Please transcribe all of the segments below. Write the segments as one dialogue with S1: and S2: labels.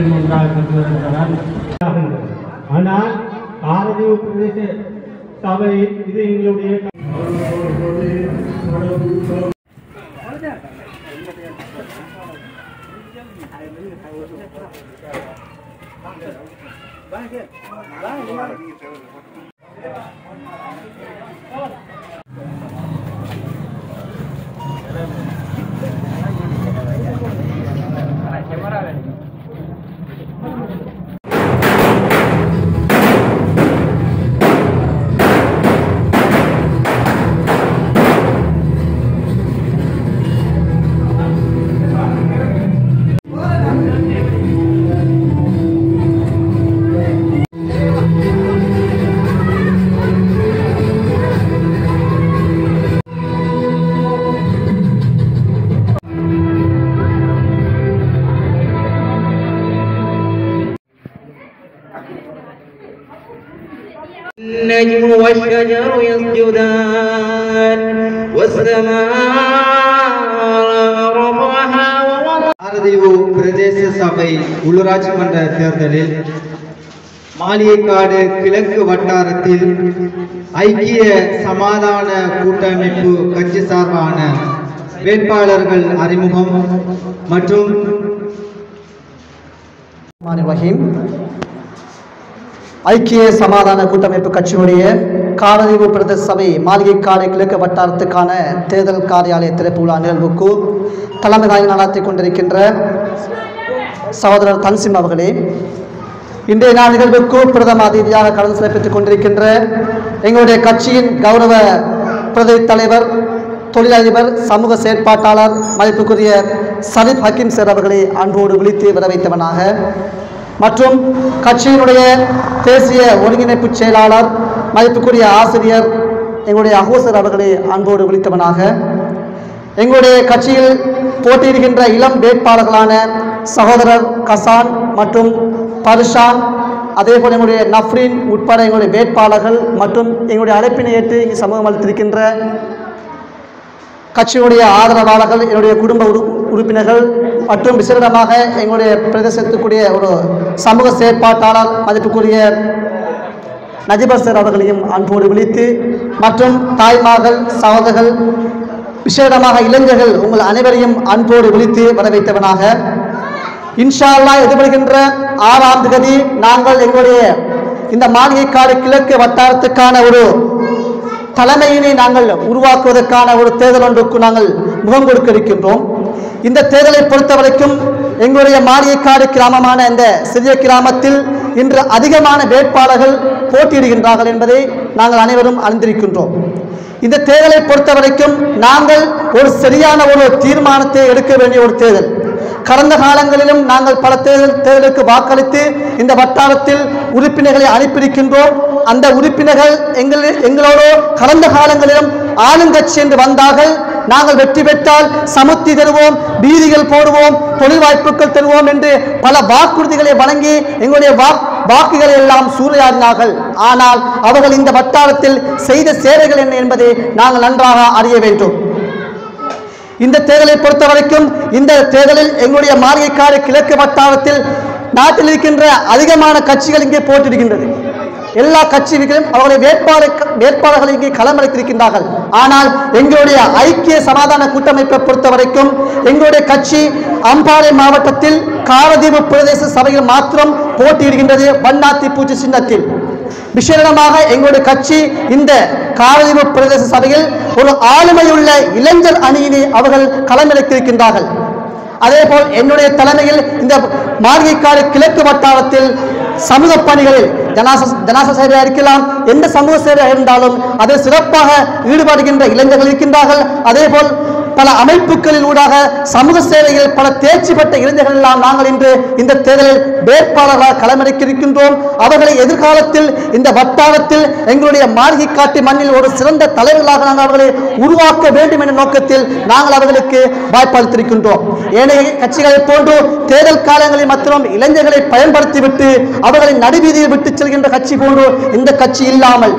S1: கட்சியும் ஒன்றாக கொண்டு வருகின்றனர். ஆனால் காரதீவு பிரதேச சபை இது எங்களுடைய
S2: النجم والشجر يسجدان والسماء رفعها ووضع
S3: காரதீவு பிரதேச சபை உள்ளூராட்சி மன்ற தேர்தலில் மாளிகைக்காடு கிழக்கு வட்டாரத்தில் ஐக்கிய சமாதான கூட்டமைப்பு கட்சி சார்பான வேட்பாளர்கள் அறிமுகம் மற்றும்
S4: ஐக்கிய சமாதான கூட்டமைப்பு கட்சியினுடைய காரதீவு பிரதேச சபை மாளிகைக்காடு கிழக்கு வட்டாரத்துக்கான தேர்தல் காரியாலய திறப்பு விழா நிகழ்வுக்கு தலைமை தாங்கி நடாத்தி கொண்டிருக்கின்ற சகோதரர் தன்சிம் அவர்களே, இன்றைய நாள் நிகழ்வுக்கு பிரதம அதிதியாக கலந்து சிறப்பித்துக் கொண்டிருக்கின்ற எங்களுடைய கட்சியின் கௌரவ பிரதி தலைவர், தொழிலதிபர், சமூக செயற்பாட்டாளர் மதிப்புக்குரிய சரீப் ஹக்கீம் சார் அவர்களை அன்போடு விழித்து வரவைத்தவனாக மற்றும் கட்சியினுடைய தேசிய ஒருங்கிணைப்பு செயலாளர் மதிப்புக்குரிய ஆசிரியர் எங்களுடைய அகோசர் அவர்களை அன்போடு விழித்தவனாக எங்களுடைய கட்சியில் போட்டியிடுகின்ற இளம் வேட்பாளர்களான சகோதரர் கசான் மற்றும் பர்ஷான், அதேபோல் எங்களுடைய நஃப்ரீன் உட்பட எங்களுடைய வேட்பாளர்கள் மற்றும் எங்களுடைய அழைப்பினை ஏற்று இங்கு சமூகம் அளித்திருக்கின்ற கட்சியுடைய ஆதரவாளர்கள், என்னுடைய குடும்ப உறுப்பினர்கள் மற்றும் விசேடமாக எங்களுடைய பிரதேசத்துக்குரிய ஒரு சமூக செயற்பாட்டாளர் மதிப்புக்குரிய நஜிபர் சார் அவர்களையும் அன்போடு விழித்து மற்றும் தாய்மார்கள், சகோதரர்கள், விசேடமாக இளைஞர்கள் உங்கள் அனைவரையும் அன்போடு விழித்து வரவைத்தவனாக இன்ஷா அல்லாஹ் எதிர்வருகின்ற 6ஆம் தேதி நாங்கள் எங்களுடைய இந்த மாளிகைக்காடு கிழக்கு வட்டாரத்துக்கான ஒரு தலைமையினை நாங்கள் உருவாக்குவதற்கான ஒரு தேர்தல் ஒன்றுக்கு நாங்கள் முகம் கொடுக்க இருக்கின்றோம். இந்த தேர்தலை பொறுத்தவரைக்கும் எங்களுடைய மாளிகைக்காடு கிராமமான இந்த சிறிய கிராமத்தில் இன்று அதிகமான வேட்பாளர்கள் போட்டியிடுகின்றார்கள் என்பதை நாங்கள் அனைவரும் அறிந்திருக்கின்றோம். இந்த தேர்தலை பொறுத்தவரைக்கும் நாங்கள் ஒரு சரியான ஒரு தீர்மானத்தை எடுக்க வேண்டிய ஒரு தேர்தல். கடந்த காலங்களிலும் நாங்கள் பல தேர்தலுக்கு வாக்களித்து இந்த வட்டாரத்தில் உறுப்பினர்களை அனுப்பியிருக்கின்றோம். அந்த உறுப்பினர்கள் எங்களோடு கடந்த காலங்களிலும் ஆளுங்கட்சி என்று வந்தார்கள். நாங்கள் வெற்றி பெற்றால் சமுத்தி தருவோம், வீதிகள் போடுவோம், தொழில் வாய்ப்புகள் தருவோம் என்று பல வாக்குறுதிகளை வழங்கி எங்களுடைய வாக்குகளை எல்லாம் சூறையாடினார்கள். ஆனால் அவர்கள் இந்த வட்டாரத்தில் செய்த சேவைகள் என்ன என்பதை நாங்கள் நன்றாக அறிய வேண்டும். இந்த தேர்தலை பொறுத்தவரைக்கும் இந்த தேர்தலில் எங்களுடைய மாளிகைக்காடு கிழக்கு வட்டாரத்தில் நாட்டில் இருக்கின்ற அதிகமான கட்சிகள் இங்கே போட்டியிடுகின்றது. எல்லா கட்சிகளும் அவர்களுடைய வேட்பாளர்களை இங்கே களமளித்திருக்கின்றார்கள். ஆனால் எங்களுடைய ஐக்கிய சமாதான கூட்டமைப்பை பொறுத்தவரைக்கும் எங்களுடைய கட்சி அம்பாறை மாவட்டத்தில் காரதீவு பிரதேச சபையில் மாத்திரம் போட்டியிடுகின்றது, வண்ணாத்தி பூச்சி சின்னத்தில். விசேடமாக எங்களுடைய கட்சி இந்த காரதீவு பிரதேச சபையில் ஒரு ஆளுமையுள்ள இளைஞர் அணியினை அவர்கள் களமிறக்கியிருக்கின்றார்கள். அதேபோல் என்னுடைய தலைமையில் இந்த மாளிகைக்காடு கிழக்கு வட்டாரத்தில் சமூக பணிகளில் ஜனாச சேவையாக இருக்கலாம், எந்த சமூக சேவையாக இருந்தாலும் அதில் சிறப்பாக ஈடுபடுகின்ற இளைஞர்கள் இருக்கின்றார்கள். அதேபோல் பல அமைப்புகளில் ஊடாக சமூக சேவையில் பல தேர்ச்சி பெற்ற இளைஞர்கள் எல்லாம் நாங்கள் இன்று இந்த தேர்தலில் வேட்பாளர்களாக களமிறக்கியிருக்கின்றோம். அவர்களை எதிர்காலத்தில் இந்த வட்டாரத்தில் எங்களுடைய மாளிகைக்காட்டு மண்ணில் ஒரு சிறந்த தலைவர்களாக நாங்கள் அவர்களை உருவாக்க வேண்டும் என்ற நோக்கத்தில் நாங்கள் அவர்களுக்கு வாய்ப்பளித்திருக்கின்றோம். ஏனைய கட்சிகளை போன்று தேர்தல் காலங்களில் மாத்திரம் இளைஞர்களை பயன்படுத்திவிட்டு அவர்களை நடுவீதியில் விட்டு செல்கின்ற கட்சி போன்று இந்த கட்சி இல்லாமல்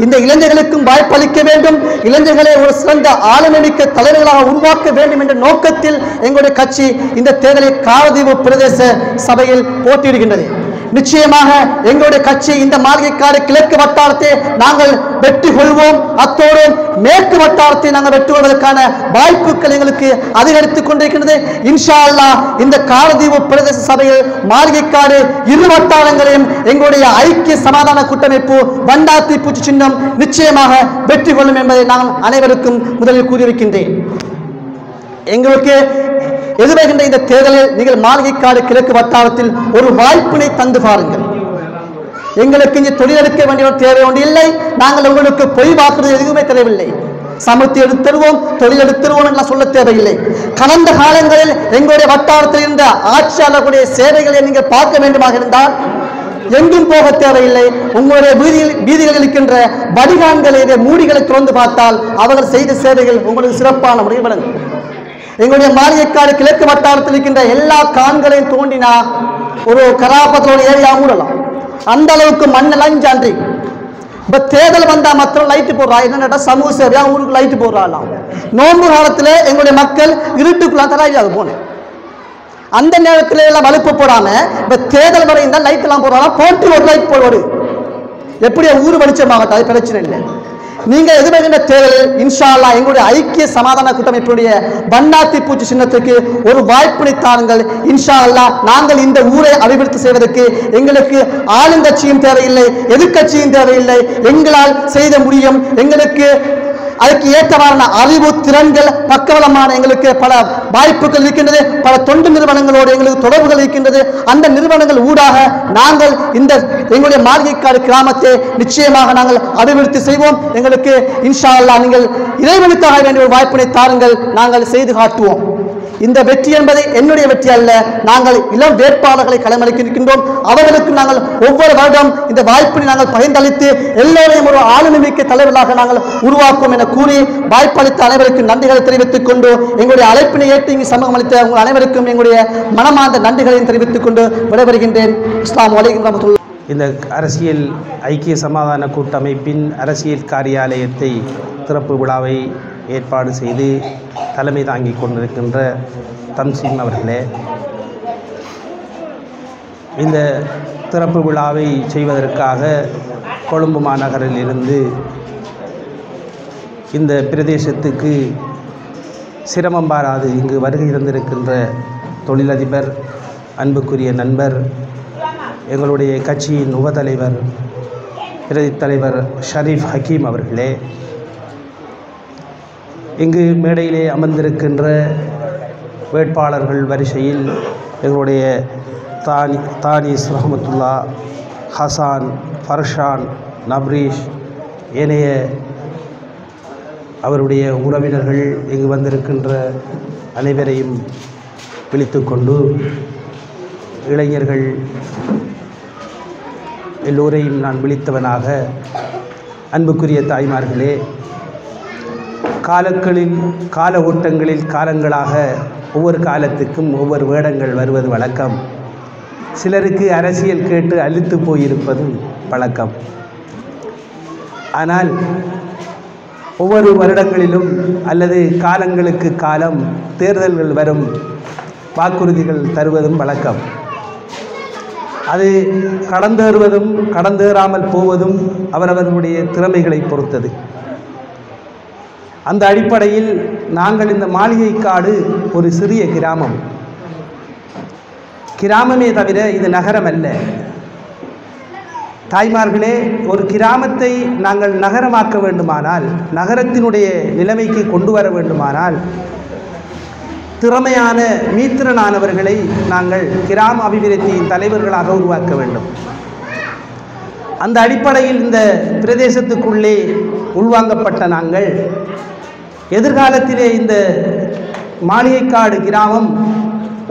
S4: இந்த இளைஞர்களுக்கும் வாய்ப்பளிக்க வேண்டும், இளைஞர்களை ஒரு சிறந்த ஆளுமைமிக்க தலைவர்களாக உருவாக்க வேண்டும் என்ற நோக்கத்தில் எங்களுடைய கட்சி இந்த தேர்தலில் காரதீவு பிரதேச சபையில் போட்டியிடுகின்றது. நிச்சயமாக எங்களுடைய கட்சி இந்த மாளிகைக்காடு கிழக்கு வட்டாரத்தை நாங்கள் வெற்றி கொள்வோம். அத்தோடு மேற்கு வட்டாரத்தை நாங்கள் வெற்றி கொள்வதற்கான வாய்ப்புகள் எங்களுக்கு அதிகரித்துக் கொண்டிருக்கின்றது. இன்ஷா அல்லாஹ் இந்த காரதீவு பிரதேச சபையில் மாளிகைக்காடு இரு வட்டாரங்களையும் எங்களுடைய ஐக்கிய சமாதான கூட்டமைப்பு வண்டாத்தி பூச்சி சின்னம் நிச்சயமாக வெற்றி கொள்ளும் என்பதை நான் அனைவருக்கும் முதலில் கூறியிருக்கின்றேன். எங்களுக்கு எதிர்வருகின்ற இந்த தேர்தலில் நீங்கள் மாளிகைக்காடு கிழக்கு வட்டாரத்தில் ஒரு வாய்ப்பினை தந்து பாருங்கள். எங்களுக்கு இங்கே தொழிலெடுக்க வேண்டிய தேவை ஒன்று இல்லை. நாங்கள் உங்களுக்கு பொய் வாக்குறுதி எதுவுமே தேவையில்லை. சமர்த்தி எடுத்துருவோம், தொழில் எடுத்துருவோம் எல்லாம் சொல்ல தேவையில்லை. கடந்த காலங்களில் எங்களுடைய வட்டாரத்தில் இருந்த ஆட்சியாளர்களுடைய சேவைகளை நீங்கள் பார்க்க வேண்டுமாக இருந்தால் எங்கும் போக தேவையில்லை. உங்களுடைய வீதிகளில் இருக்கின்ற வடிகான்களை மூடிகளை திறந்து பார்த்தால் அவர்கள் செய்த சேவைகள் உங்களுக்கு சிறப்பான முறையில் வழங்கும். எங்களுடைய மாளிகைக்காடு கிழக்கு வட்டாரத்தில் இருக்கின்ற எல்லா கான்களையும் தோண்டினா ஒரு கராபத்தோட ஏரியா மூடலாம். அந்த அளவுக்கு மண்ணெல்லாம் சான்றி. இப்ப தேர்தல் வந்தா மாத்திரம் லைட்டு போடுறா, என்னன்னா சமூக சேவையா ஊருக்கு லைட்டு போடுறாலாம். நோன்பு காலத்துல எங்களுடைய மக்கள் இருட்டுக்குள்ள தராது போனேன். அந்த நேரத்துல எல்லாம் வலுப்பு போடாம இப்ப தேர்தல் வரை இருந்தால் லைட் எல்லாம் போடுறாங்க. போட்டு ஒரு லைட் போடுவாரு, எப்படி ஊர் வெளிச்சமாகட்டும், அது பிரச்சனை இல்லை. நீங்க எதிர்வருகின்ற தேர்தலில் இன்ஷா அல்லாஹ் எங்களுடைய ஐக்கிய சமாதான கூட்டமைப்புடைய வண்ணாத்தி பூச்சி சின்னத்துக்கு ஒரு வாய்ப்பினை தாருங்கள். இன்ஷா அல்லாஹ் நாங்கள் இந்த ஊரை அபிவிருத்தி செய்வதற்கு எங்களுக்கு ஆளுங்கட்சியும் தேவையில்லை, எதிர்கட்சியும் தேவையில்லை. எங்களால் செய்த முடியும். எங்களுக்கு அதுக்கு ஏற்றவாறான அறிவு திறன்கள் பக்கவலமான எங்களுக்கு பல வாய்ப்புகள் இருக்கின்றது. பல தொண்டு நிறுவனங்களோடு எங்களுக்கு தொடர்புகள் இருக்கின்றது. அந்த நிறுவனங்கள் ஊடாக நாங்கள் இந்த எங்களுடைய மாளிகைக்காடு கிராமத்தை நிச்சயமாக நாங்கள் அபிவிருத்தி செய்வோம். எங்களுக்கு இன்ஷா அல்லாஹ் நீங்கள் இறைவனுக்காக வேண்டிய ஒரு வாய்ப்பினை தாருங்கள், நாங்கள் செய்து காட்டுவோம். இந்த வெற்றி என்பது என்னுடைய வெற்றி அல்ல. நாங்கள் இளம் வேட்பாளர்களை களமளிக்கின்றோம். அவர்களுக்கு நாங்கள் ஒவ்வொரு வருடம் இந்த வாய்ப்பினை நாங்கள் பகிர்ந்தளித்து எல்லோரையும் ஒரு ஆளுமைமிக்க தலைவர்களாக நாங்கள் உருவாக்குவோம் என கூறி வாய்ப்பளித்த அனைவருக்கு நன்றிகளை தெரிவித்துக் கொண்டு எங்களுடைய அழைப்பினை ஏற்று இங்கு சமூகம் அளித்த உங்கள் அனைவருக்கும் எங்களுடைய மனமார்ந்த நன்றிகளையும் தெரிவித்துக் கொண்டு விடைபெறுகின்றேன். அஸ்ஸலாமு அலைக்கும் வரஹ்மத்துல்லாஹி.
S5: இந்த அரசியல் ஐக்கிய சமாதான கூட்டமைப்பின் அரசியல் காரியாலயத்தை திறப்பு விழாவை ஏற்பாடு செய்து தலைமை தாங்கி கொண்டிருக்கின்ற தம்சீன் அவர்களே, இந்த திறப்பு விழாவை செய்வதற்காக கொழும்பு மாநகரில் இருந்து இந்த பிரதேசத்துக்கு சிரமம் பாராது இங்கு வருகை தந்திருக்கின்ற தொழிலதிபர், அன்புக்குரிய நண்பர், எங்களுடைய கட்சியின் உபதலைவர் பிரதி தலைவர் ஷரீஃப் ஹக்கீம் அவர்களே, இங்கு மேடையிலே அமர்ந்திருக்கின்ற வேட்பாளர்கள் வரிசையில் எங்களுடைய தானிஸ் ரஹமத்துல்லா, ஹசான், ஃபர்ஷான், நப்ரீஷ், ஏனைய அவருடைய உறவினர்கள் இங்கு வந்திருக்கின்ற அனைவரையும் விழித்து கொண்டு இளைஞர்கள் எல்லோரையும் நான் விழித்தவனாக, அன்புக்குரிய தாய்மார்களே, கால ஓட்டங்களில் காலங்களாக ஒவ்வொரு காலத்துக்கும் ஒவ்வொரு வேடங்கள் வருவது வழக்கம். சிலருக்கு அரசியல் கேட்டு அழுத்து போயிருப்பதும் பழக்கம். ஆனால் ஒவ்வொரு வருடங்களிலும் அல்லது காலங்களுக்கு காலம் தேர்தல்கள் வரும், வாக்குறுதிகள் தருவதும் வழக்கம். அது கடந்தேறுவதும் கடந்தேறாமல் போவதும் அவரவர்களுடைய திறமைகளை பொறுத்தது. அந்த அடிப்படையில் நாங்கள் இந்த மாளிகைக்காடு ஒரு சிறிய கிராமமே தவிர இது நகரம் அல்ல. தாய்மார்களே, ஒரு கிராமத்தை நாங்கள் நகரமாக்க வேண்டுமானால், நகரத்தினுடைய நிலைமைக்கு கொண்டு வர வேண்டுமானால் திறமையான மீத்திரனானவர்களை நாங்கள் கிராம அபிவிருத்தியின் தலைவர்களாக உருவாக்க வேண்டும். அந்த அடிப்படையில் இந்த பிரதேசத்துக்குள்ளே உள்வாங்கப்பட்ட நாங்கள் எதிர்காலத்திலே இந்த மாளிகைக்காடு கிராமம்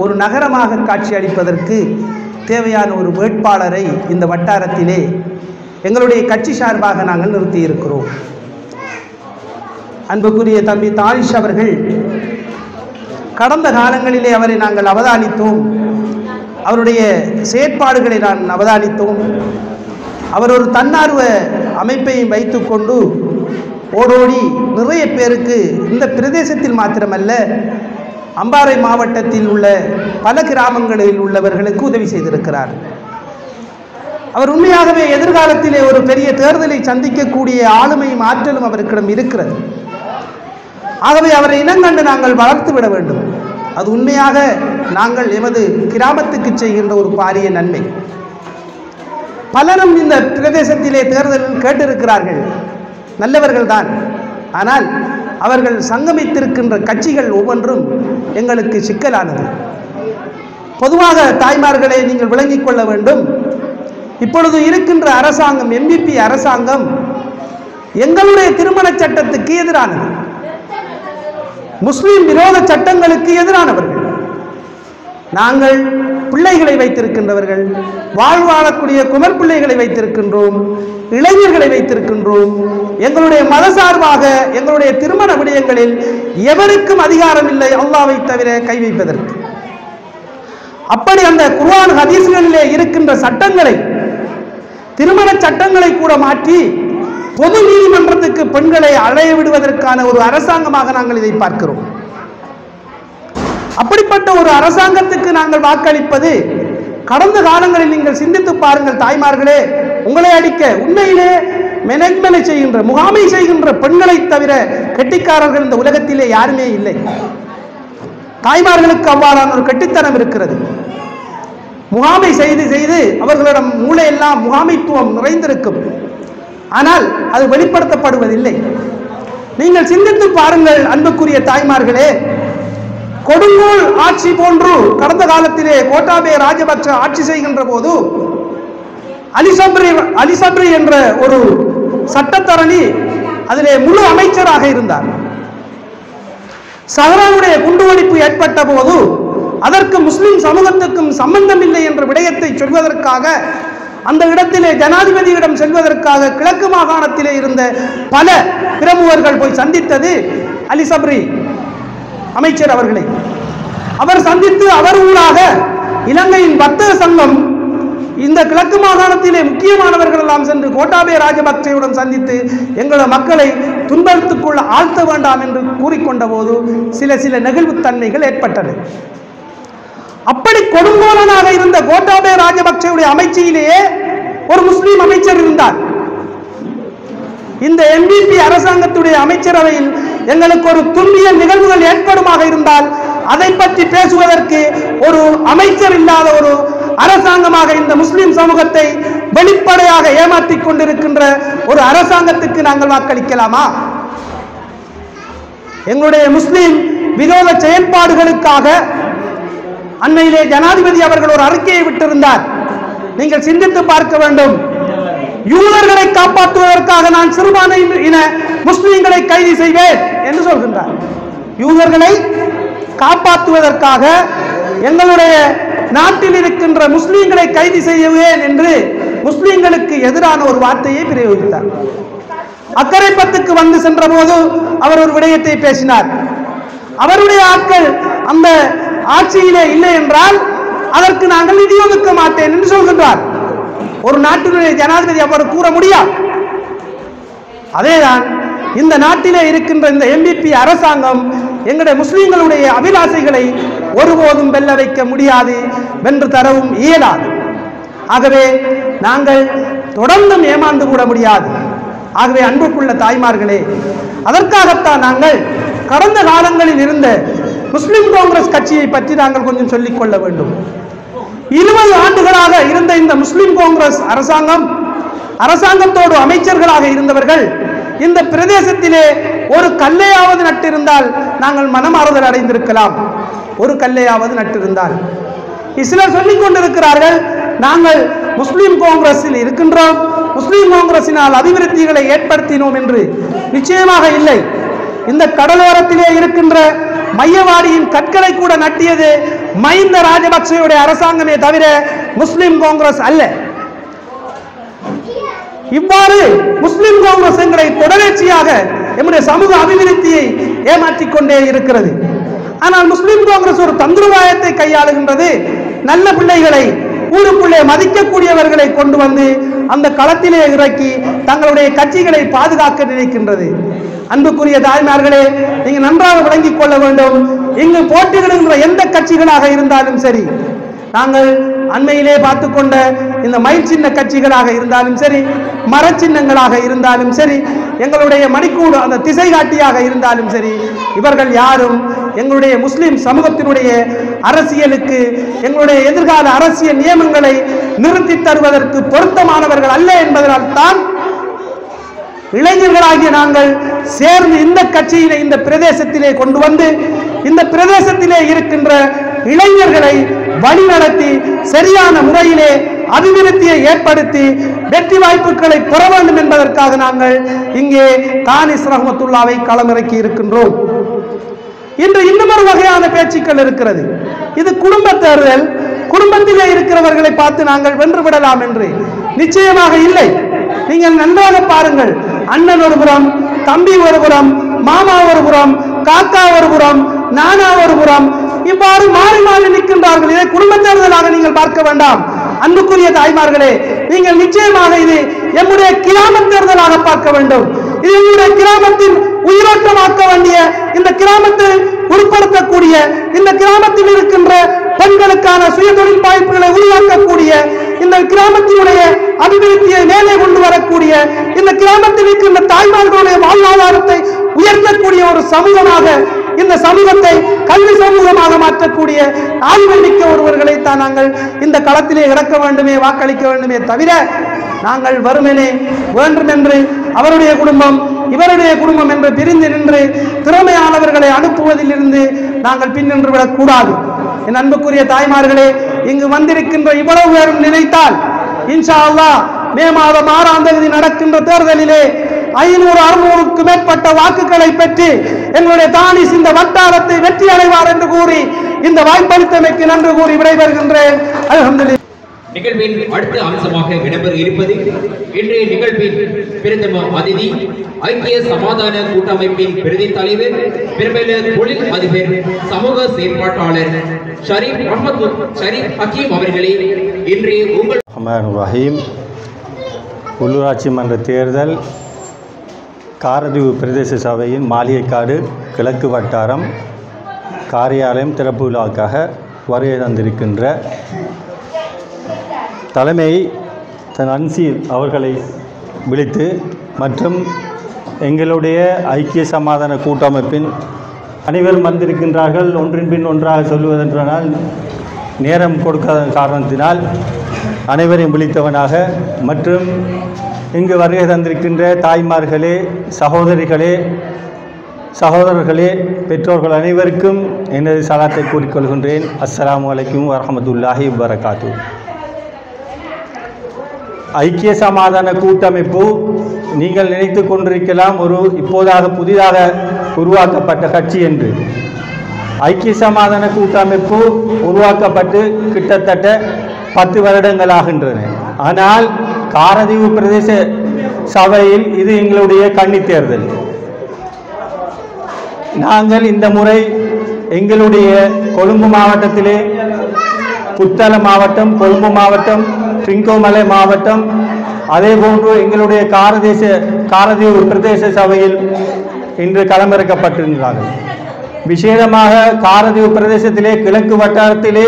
S5: ஒரு நகரமாக காட்சி அளிப்பதற்கு தேவையான ஒரு வேட்பாளரை இந்த வட்டாரத்திலே எங்களுடைய கட்சி சார்பாக நாங்கள் நிறுத்தியிருக்கிறோம். அன்புக்குரிய தம்பி தானிஷ் அவர்கள், கடந்த காலங்களிலே அவரை நாங்கள் அவதானித்தோம், அவருடைய செயற்பாடுகளை நான் அவதானித்தோம். அவர் ஒரு தன்னார்வ அமைப்பையும் வைத்துக்கொண்டு ஓடோடி நிறைய பேருக்கு இந்த பிரதேசத்தில் மாத்திரமல்ல அம்பாறை மாவட்டத்தில் உள்ள பல கிராமங்களில் உள்ளவர்களுக்கு உதவி செய்திருக்கிறார். அவர் உண்மையாகவே எதிர்காலத்திலே ஒரு பெரிய தேர்தலை சந்திக்கக்கூடிய ஆளுமையும் ஆற்றலும் அவருக்கிடம் இருக்கிறது. ஆகவே அவரை இனங்கண்டு நாங்கள் வளர்த்து விட வேண்டும். அது உண்மையாக நாங்கள் எமது கிராமத்துக்கு செய்கின்ற ஒரு பாரிய நன்மை. பலரும் இந்த பிரதேசத்திலே தேர்தலில் கேட்டிருக்கிறார்கள், நல்லவர்கள்தான். ஆனால் அவர்கள் சங்கமித்திருக்கின்ற கட்சிகள் ஒவ்வொன்றும் எங்களுக்கு சிக்கலானது. பொதுவாக தாய்மார்களை நீங்கள் விளங்கிக் கொள்ள வேண்டும். இப்பொழுது இருக்கின்ற அரசாங்கம், எம்பிபி அரசாங்கம் எங்களுடைய திருமண சட்டத்துக்கு எதிரானது, முஸ்லிம் விரோத சட்டங்களுக்கு எதிரானவர்கள். நாங்கள் பிள்ளைகளை வைத்திருக்கின்றவர்கள், வாழ்வாழக்கூடிய குமர் பிள்ளைகளை வைத்திருக்கின்றோம், இளைஞர்களை வைத்திருக்கின்றோம். எங்களுடைய மதசார்பாக எங்களுடைய திருமண விடயங்களில் எவருக்கும் அதிகாரம் இல்லை அல்லாஹ்வை தவிர கை வைப்பதற்கு. அப்படி அந்த குர்ஆன் ஹதீஸ்களிலே இருக்கின்ற சட்டங்களை, திருமண சட்டங்களை கூட மாற்றி பொது நீதிமன்றத்துக்கு பெண்களை அழைய விடுவதற்கான ஒரு அரசாங்கமாக நாங்கள் இதை பார்க்கிறோம். அப்படிப்பட்ட ஒரு அரசாங்கத்துக்கு நாங்கள் வாக்களிப்பது, கடந்த காலங்களில் நீங்கள் சிந்தித்து பாருங்கள் தாய்மார்களே, உங்களை அடிக்க உண்மையிலே மெனக்மெனை செய்கின்ற, முகாமை செய்கின்ற பெண்களை தவிர கெட்டிக்காரர்கள் இந்த உலகத்திலே யாருமே இல்லை. தாய்மார்களுக்கு அவ்வாறான ஒரு கெட்டித்தனம் இருக்கிறது. முகாமை செய்து செய்து அவர்களிடம் மூளையெல்லாம் முகாமைத்துவம் நிறைந்திருக்கும். ஆனால் அது வெளிப்படுத்தப்படுவதில்லை. நீங்கள் சிந்தித்து பாருங்கள் அன்புக்குரிய தாய்மார்களே, கொடுங்கோல் ஆட்சி போன்று கடந்த காலத்திலே கோட்டாபய ராஜபக்ஷ ஆட்சி செய்கின்ற போது அலிசப்ரி என்ற ஒரு சட்டத்தரணி அதிலே முழு அமைச்சராக இருந்தார். சஹரானுடைய குண்டுவெடிப்பு ஏற்பட்ட போது அதற்கு முஸ்லிம் சமூகத்துக்கும் சம்பந்தம் இல்லை என்ற விடயத்தை சொல்வதற்காக அந்த இடத்திலே ஜனாதிபதியிடம் செல்வதற்காக கிழக்கு மாகாணத்திலே இருந்த பல பிரமுகர்கள் போய் சந்தித்தது அலிசப்ரி அமைச்சர் அவர்களை. அவர் சந்தித்து அவர் ஊடாக இலங்கையின் வர்த்தக சங்கம் இந்த கிழக்கு மாகாணத்திலே முக்கியமானவர்கள் எல்லாம் சென்று கோட்டாபய ராஜபக்சேயுடன் சந்தித்து எங்களது மக்களை துன்பத்துக்குள் ஆழ்த்த வேண்டாம் என்று கூறிக்கொண்ட போது சில நெகிழ்வுத்தன்மைகள் ஏற்பட்டன. அப்படி கொடுங்கோலனாக இருந்த கோட்டாபய ராஜபக்சேயுடைய அமைச்சியிலேயே ஒரு முஸ்லீம் அமைச்சர் இருந்தார். இந்த எம்பிபி அரசாங்கத்துடைய அமைச்சரவையில் எங்களுக்கு ஒரு துன்பியல் நிகழ்வுகள் ஏற்படுமாக இருந்தால் அதை பற்றி பேசுவதற்கு ஒரு அமைச்சர் இல்லாத ஒரு அரசாங்கமாக இந்த முஸ்லிம் சமூகத்தை வெளிப்படையாக ஏமாற்றிக் கொண்டிருக்கின்ற ஒரு அரசாங்கத்துக்கு நாங்கள் வாக்களிக்கலாமா? எங்களுடைய முஸ்லிம் விரோத செயல்பாடுகளுக்காக அண்மையிலே ஜனாதிபதி அவர்கள் ஒரு அறிக்கையை விட்டிருந்தார். நீங்கள் சிந்தித்து பார்க்க வேண்டும். யூதர்களை காப்பாற்றுவதற்காக நான் சிறுபான்மை இன முஸ்லிம்களை கைது செய்வேன் என்று சொல்கின்றார். யூதர்களை காப்பாற்றுவதற்காக எங்களுடைய நாட்டில் இருக்கின்ற முஸ்லிம்களை கைது செய்வேன் என்று முஸ்லிம்களுக்கு எதிரான ஒரு வார்த்தையை பிரயோகித்தார். அக்கரைப்பத்துக்கு வந்து சென்ற போது அவர் ஒரு விடயத்தை பேசினார். அவருடைய ஆட்கள் அந்த ஆட்சியிலே இல்லை என்றால் அதற்கு நாங்கள் நிதி ஒதுக்க மாட்டேன் என்று சொல்கின்றார். ஒரு நாட்டினுடைய ஜனாதிபதி அவர் கூற முடியாது. அதேதான் இந்த நாட்டிலே இருக்கின்ற இந்த எம்பிபி அரசாங்கம் எங்களுடைய முஸ்லிம்களுடைய அபிலாசைகளை ஒருபோதும் வெல்ல வைக்க முடியாது, வென்று தரவும் இயலாது. ஆகவே நாங்கள் தொடர்ந்தும் ஏமாந்து கூட முடியாது. ஆகவே அன்புக்குள்ள தாய்மார்களே, அதற்காகத்தான் நாங்கள் கடந்த காலங்களில் இருந்த முஸ்லிம் காங்கிரஸ் கட்சியை பற்றி நாங்கள் கொஞ்சம் சொல்லிக் கொள்ள வேண்டும். 20 ஆண்டுகளாக இருந்த இந்த முஸ்லிம் காங்கிரஸ் அரசாங்கத்தோடு அமைச்சர்களாக இருந்தவர்கள் இந்த பிரதேசத்திலே ஒரு கல்லையாவது நட்டிருந்தால் நாங்கள் மனமாறுதல் அடைந்திருக்கலாம். ஒரு கல்லையாவது நட்டிருந்தால். சிலர் சொல்லிக் கொண்டிருக்கிறார்கள், நாங்கள் முஸ்லிம் காங்கிரஸில் இருக்கின்றோம், முஸ்லிம் காங்கிரசினால் அபிவிருத்திகளை ஏற்படுத்தினோம் என்று. நிச்சயமாக இல்லை. இந்த கடலோரத்திலே இருக்கின்ற மையவாடியின் கற்களை கூட நட்டியது மஹிந்த ராஜபக்சேயுடைய அரசாங்கமே தவிர முஸ்லிம் காங்கிரஸ் அல்ல. இவ்வாறு முஸ்லிம் காங்கிரஸ் எங்களை தொடர்ச்சியாக நம்முடைய சமூக அபிவிருத்தியை ஏமாற்றிக் கொண்டே இருக்கிறது. ஆனால் முஸ்லிம் காங்கிரஸ் ஒரு தந்திரவாயத்தை கையாளுகின்றது. நல்ல பிள்ளைகளை ஊருக்குள்ளே மதிக்கக்கூடிய சிறியவர்களை கொண்டு வந்து அந்த களத்திலே இறக்கி தங்களுடைய கட்சிகளை பாதுகாக்க நினைக்கின்றது. அன்புக்குரிய தாய்மார்களே, நீங்க நன்றாக விளங்கிக் கொள்ள வேண்டும். இங்கு போட்டியிடுகின்ற எந்த கட்சிகளாக இருந்தாலும் சரி, நாங்கள் அண்மையிலே பார்த்து கொண்ட இந்த மயில் சின்ன கட்சிகளாக இருந்தாலும் சரி, மர சின்னங்களாக இருந்தாலும் சரி, எங்களுடைய மணிக்கூடு அந்த திசை காட்டியாக இருந்தாலும் சரி, இவர்கள் யாரும் எங்களுடைய முஸ்லிம் சமூகத்தினுடைய அரசியலுக்கு, எங்களுடைய எதிர்கால அரசியல் நியமங்களை நிறுத்தி தருவதற்கு பொருத்தமானவர்கள் அல்ல என்பதனால் தான் இளைஞர்களாகிய நாங்கள் சேர்ந்து இந்த கட்சியினை இந்த பிரதேசத்திலே கொண்டு வந்து இந்த பிரதேசத்திலே இருக்கின்ற இளைஞர்களை வழிநடத்தி சரியான முறையிலே அபிவிருத்தியை ஏற்படுத்தி வெற்றி வாய்ப்புகளை பெற வேண்டும் என்பதற்காக நாங்கள் இங்கே தானிஸ் ரஹ்மத்துல்லாவை களமிறக்கி இருக்கின்றோம். இன்று இன்னும் ஒரு வகையான பேச்சுக்கள் இருக்கிறது. இது குடும்ப தேர்தல், குடும்பத்திலே இருக்கிறவர்களை பார்த்து நாங்கள் வென்று விடலாம் என்று நிச்சயமாக இல்லை. நீங்கள் நன்றாக பாருங்கள். அண்ணன் ஒரு புறம், தம்பி ஒரு புறம், மாமா ஒரு புறம், காக்கா ஒரு புறம், நானா ஒரு புறம், இவ்வாறு மாறி மாறி நிற்கின்றார்கள். இதை குடும்ப தேர்தலாக நீங்கள் பார்க்க வேண்டாம். அன்புக்குரிய தாய்மார்களே, நீங்கள் நிச்சயமாக இது எம்முடைய கிராம தேர்தலாக பார்க்க வேண்டும். இது எங்களுடைய கிராமத்தின் உயிரோட்டமாக்க வேண்டிய, இந்த கிராமத்தை உட்படுத்தக்கூடிய, இந்த கிராமத்தில் இருக்கின்ற பெண்களுக்கான சுய தொழில் வாய்ப்புகளை உருவாக்கக்கூடிய, இந்த கிராமத்தினுடைய அபிவிருத்தியை மேலே கொண்டு வரக்கூடிய, இந்த கிராமத்தில் இருக்கின்ற தாய்மார்களுடைய வாழ்வாதாரத்தை உயர்த்தக்கூடிய ஒரு சமூகமாக, இந்த சமூகத்தை கல்வி சமூகமாக மாற்றக்கூடிய ஆய்வு மிக்க ஒருவர்களை தான் நாங்கள் இந்த களத்திலே இறக்க வேண்டுமே, வாக்களிக்க வேண்டுமே தவிர நாங்கள் வருமனே வேண்டும் என்று அவருடைய குடும்பம் இவருடைய குடும்பம் என்று பிரிந்து நின்று திறமையானவர்களை அனுப்புவதில் இருந்து நாங்கள் பின்னின்று விடக்கூடாது. என் அன்புக்குரிய தாய்மார்களே, இங்கு வந்திருக்கின்ற இவ்வளவு பேரும் நினைத்தால் இன்ஷா அல்லாஹ் மே மாதம் 6ஆம் தேதி நடக்கின்ற தேர்தலிலே 500-600க்கு மேற்பட்ட வாக்குகளை பெற்று எங்களுடைய தானிஸ் இந்த வட்டாரத்தை வெற்றி அடைவார் என்று கூறி இந்த வாய்ப்பளித்தமைக்கு நன்றி கூறி விடைபெறுகின்றேன். அல்ஹம்துலில்லாஹ்.
S6: நிகழ்வின் அடுத்த அம்சமாக இடம்பெற இருப்பது இன்றைய நிகழ்வின் பிரதம அதிதி, ஐக்கிய சமாதான கூட்டமைப்பின் பிரதி தலைவர், பிரபல தொழில் அதிபர், சமூக செயற்பாட்டாளர் ஷரீப் ஹக்கீம் அவர்களே, இன்றைய உங்கள்
S7: ரஹீம். உள்ளூராட்சி மன்ற தேர்தல் காரதீவு பிரதேச சபையின் மாளிகைக்காடு கிழக்கு வட்டாரம் காரியாலயம் திறப்பு விழாவுக்காக வருகை தந்திருக்கின்ற தலைமை தன் அன்சீர் அவர்களை விழித்து மற்றும் எங்களுடைய ஐக்கிய சமாதான கூட்டமைப்பின் அனைவரும் வந்திருக்கின்றார்கள். ஒன்றின் பின் ஒன்றாக சொல்லுவதென்றால் நேரம் கொடுக்காத காரணத்தினால் அனைவரையும் விழித்தவனாக மற்றும் இங்கு வருகை தந்திருக்கின்ற தாய்மார்களே, சகோதரிகளே, சகோதரர்களே, பெற்றோர்கள் அனைவருக்கும் எனது சலாத்தை கூறிக்கொள்கின்றேன். அஸ்ஸலாமு அலைக்கும் வரஹ்மத்துல்லாஹி வபரகாத்து. ஐக்கிய சமாதான கூட்டமைப்பு நீங்கள் நினைத்து கொண்டிருக்கலாம் ஒரு இப்போதாக புதிதாக உருவாக்கப்பட்ட கட்சி என்று. ஐக்கிய சமாதான கூட்டமைப்பு உருவாக்கப்பட்டு கிட்டத்தட்ட 10 வருடங்களாகின்றன. ஆனால் காரதீவு பிரதேச சபையில் இது எங்களுடைய கன்னி தேர்தல். நாங்கள் இந்த முறை எங்களுடைய கொழும்பு மாவட்டத்திலே, புத்தளம் மாவட்டம், கொழும்பு மாவட்டம், ட்ரிங்கோமலை மாவட்டம், அதேபோன்று எங்களுடைய காரதீவு பிரதேச சபையில் இன்று களமிறக்கப்பட்டிருக்கிறார்கள். விசேடமாக காரதீவு பிரதேசத்திலே கிழக்கு வட்டாரத்திலே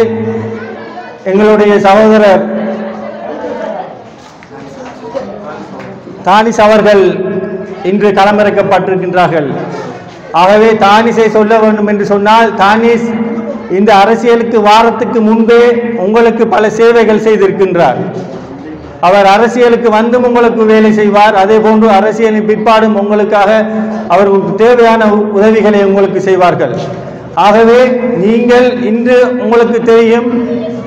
S7: எங்களுடைய சகோதரர் தானிஸ் அவர்கள் இன்று களமிறக்கப்பட்டிருக்கின்றார்கள். ஆகவே தானிஸை சொல்ல வேண்டும் என்று சொன்னால், தானிஸ் இந்த அரசியலுக்கு வாரத்துக்கு முன்பே உங்களுக்கு பல சேவைகள் செய்திருக்கின்றார். அவர் அரசியலுக்கு வந்தும் உங்களுக்கு வேலை செய்வார். அதே போன்று அரசியலின் பிற்பாடும் உங்களுக்காக அவர்களுக்கு தேவையான உதவிகளை உங்களுக்கு செய்வார்கள். ஆகவே நீங்கள் இன்று உங்களுக்கு தெரியும்,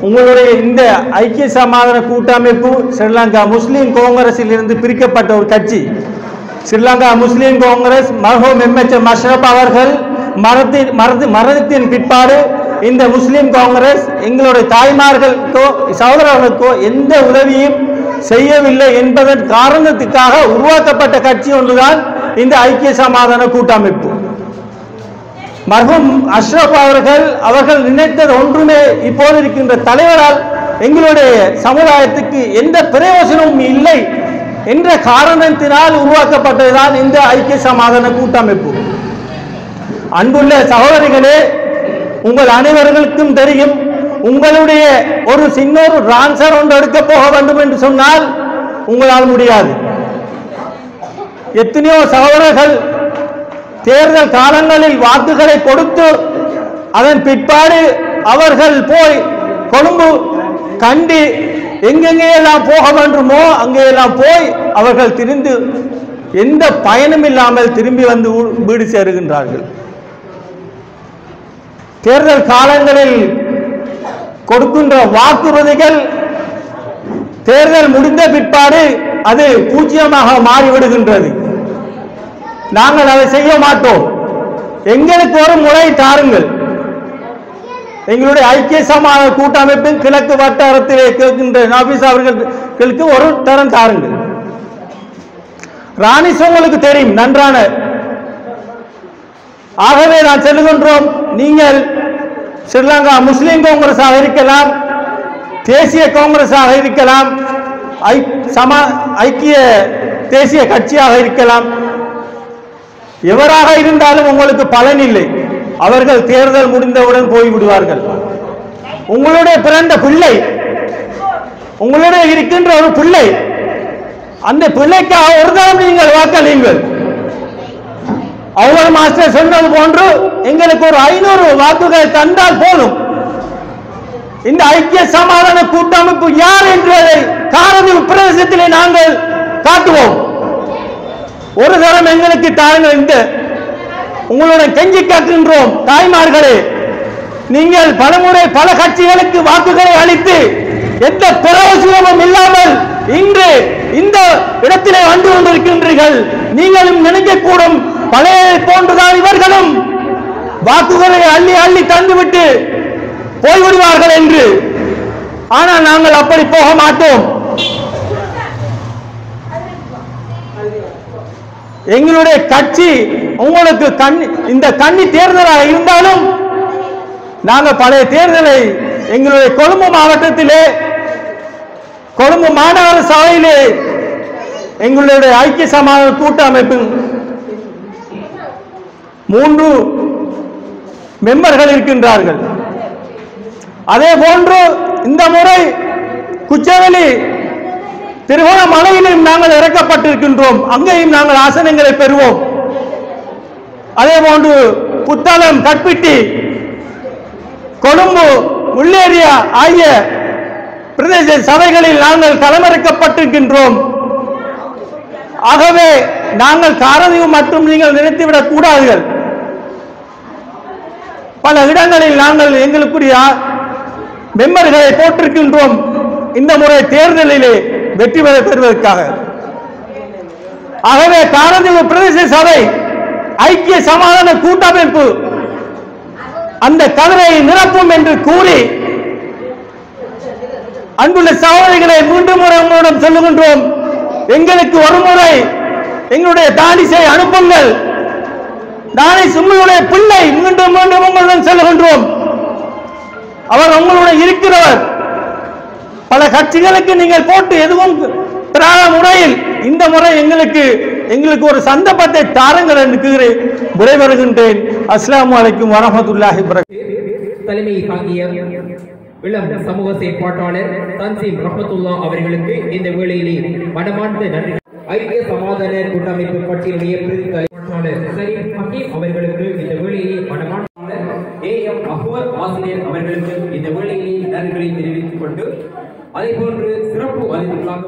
S7: உங்களுடைய இந்த ஐக்கிய சமாதான கூட்டமைப்பு ஸ்ரீலங்கா முஸ்லீம் காங்கிரஸில் இருந்து பிரிக்கப்பட்ட ஒரு கட்சி. ஸ்ரீலங்கா முஸ்லீம் காங்கிரஸ் மர்ஹூம் எம்எச்எம் அஷ்ரப் அவர்கள் மரணத்தின் பிற்பாடு இந்த முஸ்லீம் காங்கிரஸ் எங்களுடைய தாய்மார்களுக்கோ சகோதரர்களுக்கோ எந்த உதவியும் செய்யவில்லை என்பதன் காரணத்துக்காக உருவாக்கப்பட்ட கட்சி ஒன்றுதான் இந்த ஐக்கிய சமாதான கூட்டமைப்பு. மர்ஹூம் அஷ்ரப் அவர்கள் நினைத்தது ஒன்றுமே இப்போது இருக்கின்ற தலைவரால் எங்களுடைய சமுதாயத்துக்கு எந்த பிரயோஜனமும் இல்லை என்ற காரணத்தினால் உருவாக்கப்பட்டதுதான் இந்த ஐக்கிய சமாதான கூட்டமைப்பு. அன்புள்ள சகோதரிகளே, உங்கள் அனைவர்களுக்கும் தெரியும், உங்களுடைய ஒரு சின்னொரு ரான்சர் ஒன்று எடுக்க போக வேண்டும் என்று சொன்னால் உங்களால் முடியாது. எத்தனையோ சகோதரர்கள் தேர்தல் காலங்களில் வாக்குகளை கொடுத்து அதன் பிற்பாடு அவர்கள் போய் கொழும்பு, கண்டி எங்கெங்கெல்லாம் போக வேண்டுமோ அங்கெல்லாம் போய் அவர்கள் திரிந்து எந்த பயனும் இல்லாமல் திரும்பி வந்து வீடு சேருகின்றார்கள். தேர்தல் காலங்களில் கொடுக்கின்ற வாக்குறுதிகள் தேர்தல் முடிந்த பிற்பாடு அது பூஜ்ஜியமாக மாறிவிடுகின்றது. நாங்கள் அதை செய்ய மாட்டோம். எங்களுக்கு ஒரு முறை தாருங்கள். எங்களுடைய ஐக்கிய சமாதான கூட்டமைப்பின் கிழக்கு வட்டாரத்திலே கேட்கின்ற நாபிஸ் அவர்களுக்கு ஒரு தரம் தாருங்கள். ராணிஸ் உங்களுக்கு தெரியும் நன்றான. ஆகவே நான் சொல்லுகின்றோம், நீங்கள் ஸ்ரீலங்கா முஸ்லிம் காங்கிரஸாக இருக்கலாம், தேசிய காங்கிரஸாக இருக்கலாம், ஐக்கிய தேசிய கட்சியாக இருக்கலாம், எவராக இருந்தாலும் உங்களுக்கு பலன் இல்லை. அவர்கள் தேர்தல் முடிந்தவுடன் போய்விடுவார்கள். உங்களுடைய பிறந்த பிள்ளை, உங்களுடைய இருக்கின்ற ஒரு பிள்ளை, அந்த பிள்ளைக்காக ஒரு தரம் நீங்கள் வாக்களியுங்கள். அவ்வளவு மாஸ்டர் சொன்னது போன்று எங்களுக்கு ஒரு 500 வாக்குகள் தந்தால் போதும். இந்த ஐக்கிய சமாதான கூட்டமைப்பு யார் என்பதை காரதீவு பிரதேசத்திலே நாங்கள் காட்டுவோம். ஒரு தரம் எங்களுக்கு தாருங்கள். இந்த உங்களுடன் கெஞ்சி காக்கின்றோம். தாய்மார்களே, நீங்கள் பலமுறை பல கட்சிகளுக்கு வாக்குகளை அளித்து எந்த பிரயோஜனமும் இல்லாமல் இன்று இந்த இடத்திலே வந்து கொண்டிருக்கின்றீர்கள். நீங்களும் நினைக்கக்கூடும் பழைய போன்றுதான் இவர்களும் வாக்குகளை அள்ளி அள்ளி தந்துவிட்டு போய்விடுவார்கள் என்று. ஆனால் நாங்கள் அப்படி போக மாட்டோம். எங்களுடைய கட்சி உங்களுக்கு இந்த கன்னி தேர்தலாக இருந்தாலும் நாங்கள் பழைய தேர்தலை எங்களுடைய கொழும்பு மாவட்டத்திலே, கொழும்பு மாநகர சபையிலே எங்களுடைய ஐக்கிய சமாதான கூட்டமைப்பு 3 மெம்பர்கள் இருக்கின்றார்கள். அதே போன்று இந்த முறை குச்சவெளி திருகோணமலையிலும் நாங்கள் இறக்கப்பட்டிருக்கின்றோம். அங்கேயும் நாங்கள் ஆசனங்களை பெறுவோம். அதே போன்று புத்தளம், கட்பிட்டி, கொழும்பு, முள்ளேரியா ஆகிய பிரதேச சபைகளில் நாங்கள் களமிறக்கப்பட்டிருக்கின்றோம். ஆகவே நாங்கள் காரதீவு மட்டும் நீங்கள் நிறுத்திவிடக் கூடாதுகள். பல இடங்களில் நாங்கள் எங்களுக்குரிய மெம்பர்களை போட்டிருக்கின்றோம் இந்த முறை தேர்தலிலே வெற்றி பெறுவதற்காக. ஆகவே காரதீவு பிரதேச சபை ஐக்கிய சமாதான கூட்டமைப்பு அந்த கதிரை நிரப்பும் என்று கூறி, அன்புள்ள சகோதரிகளை மீண்டும் முறை உங்களிடம் சொல்லுகின்றோம், எங்களுக்கு ஒரு முறை எங்களுடைய தானிசை அனுப்புங்கள். தானிஸ் உங்களுடைய பிள்ளை. மீண்டும் மீண்டும் உங்களுடன் சொல்லுகின்றோம், அவர் உங்களுடைய இருக்கிறவர். பல கட்சிகளுக்கு நீங்கள் போட்டு எதுவும் பெறாத முறையில் இந்த முறை எங்களுக்கு ஒரு சந்தர்ப்பத்தை தாருங்கள் என்று கூறி விடைபெறுகின்றேன். அஸ்ஸலாமு அலைக்கும் வரஹ்மத்துல்லாஹி வபரகாத்துஹு.
S6: தலைமை தாங்கிய இளம் சமூக செயற்பாட்டாளர் தன்சீம் ரஹ்மத்துல்லா அவர்களுக்கு இந்த வேளையிலே மனமார்ந்த நன்றி. ஐக்கிய சமாதான கூட்டமைப்பு கட்சியினுடைய பிரதி தலைவர் சரீப் ஹக்கீம் அவர்களுக்கு இந்த வேளையிலே மனமார்ந்த ஏஎம் அஹ்மத் ஆசிரியர் அவர்களுக்கு இந்த வேளையிலே நன்றிகளை தெரிவித்துக் கொண்டு, அதே போன்று சிறப்பு அதிதிகளாக